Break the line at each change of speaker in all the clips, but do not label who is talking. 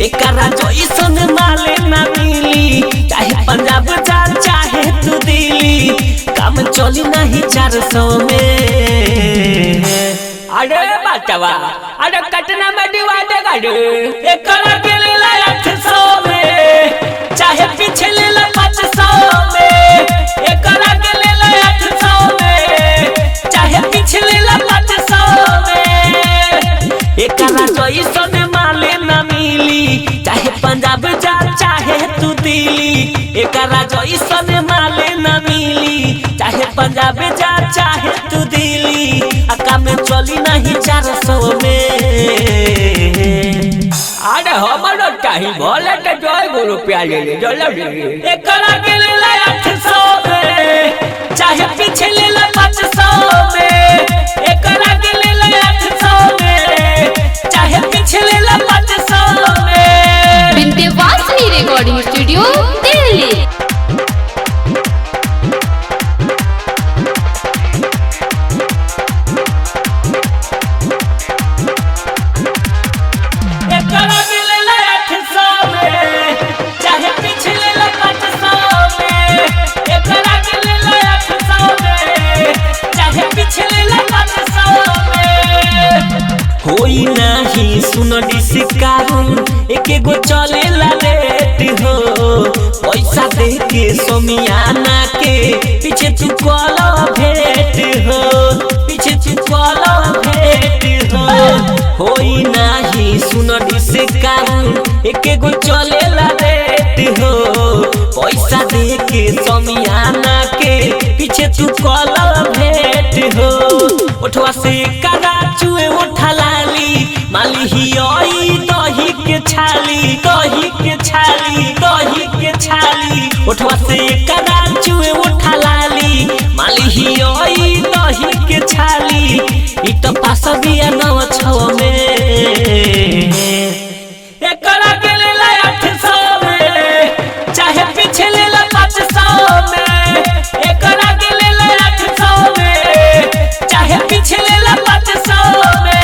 एकरा जइसन माले ना मिली, चाहे पंजाब जा चाहे तू दिल्ली, काम चली नहीं 400 में।
अरे बाटवा अरे कटना में डिवाइड कर
एकरा के लेला 800 में, चाहे पीछे लेला 500 में। एकरा के लेला 800 में, चाहे पीछे लेला 500 में। एकरा जइसन माले ना मिली, चाहे पंजाब जा चाहे तू दिल्ली, एकरा जइसन माले ना मिली, चाहे पंजाब जा चाहे तू दिल्ली, आका में चली नहीं 400 में।
अरे हमारा चाही बोले तो 2 रुपया ले ले चलो
एकरा के लेला 800 में, चाहे पीछे लेला 500 में। एकरा के लेला 800 में, चाहे पीछे लेला 500 में।
Vindhyavasini recording studio Delhi.
एकरा के लेला 800 में, चाहे पीछे लेला 500 में। एकरा के लेला 800 में, चाहे पीछे लेला 500 में। होई नाही सुन डिस्काउंट, एके गो चलेला लेट हो, पैसा दे के सोमियाना के पीछे तू कॉलो भेट हो, पीछे तू कॉलो भेट हो। होई नाही सुन डिस्काउंट, एके गो चलेला लेट हो, पैसा दे के सोमियाना के पीछे तू कॉलो भेट हो। उठवा से करा चुए उठा लाली, माली ही आई दही के छाली, दही के छाली, दही के छाली। उठवा से करा चुए उठा लाली, माली ही आई दही के छाली। इ तो पास बिया 9-6 में। एकरा के लेला 800 में, चाहे पीछे लेला 500 में। एकरा के लेला 800 में, चाहे पीछे लेला 500 में।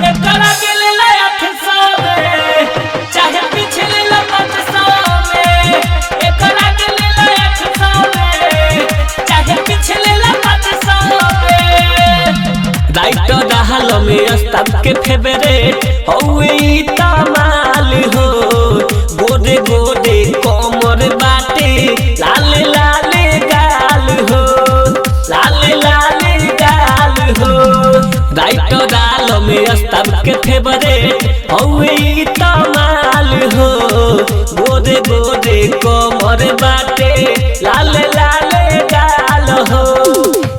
एकरा के लेला 800 में, चाहे पीछे लेला 500 में। एकरा के लेला 800 में, चाहे पीछे लेला 500 में। राइटर रहल में अस्ताब के फेवरेट हौवे ई तमाल हो, गोदे गोदे कोमर बाटे, लाले लाले गाल हो, लाले लाले गाल हो। राइटर डाल में अस्ताब के फेवरेट हौवे ई तमाल हो, गोदे गोदे कोमर बाटे, लाले लाले गाल हो।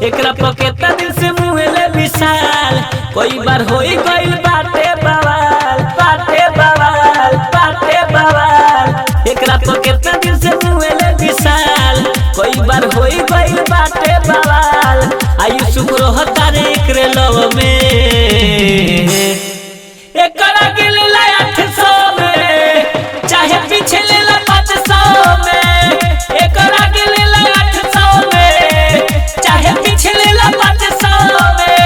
एकरा पकेता दिल से मुहेले विशाल, कोई बार होई गइल बाटे बवाल, बाटे बवाल, बाटे बवाल। एकरा पकेता दिल से मुहेले विशाल, कोई बार होई गइल बाटे बवाल। आयु शुक्र होता रे एकरे लव में। एकरा के लेला 800 में, चाहे पीछे लेला 500 में। एकरा के लेला 800 में, चाहे पीछे लेला 500 में।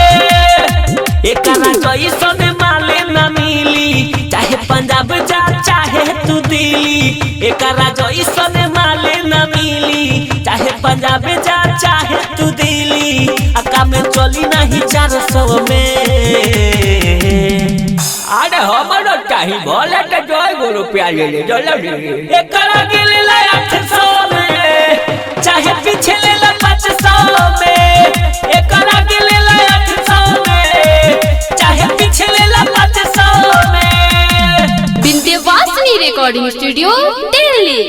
एकरा जइसन माले ना मिली, चाहे पंजाब जा चाहे तू दिल्ली, एकरा जइसन माले ना मिली, चाहे पंजाब जा चाहे तू दिल्ली, आका में चली नहीं 400 में।
अरे हमारा चाही बोले तो 2 रुपया ले ले चलो
एकरा के लेला 800 में, चाहे पीछे लेला 500 में। एकरा के लेला 800 में, चाहे पीछे लेला 500 में।
Vindhyavasini recording studio Delhi.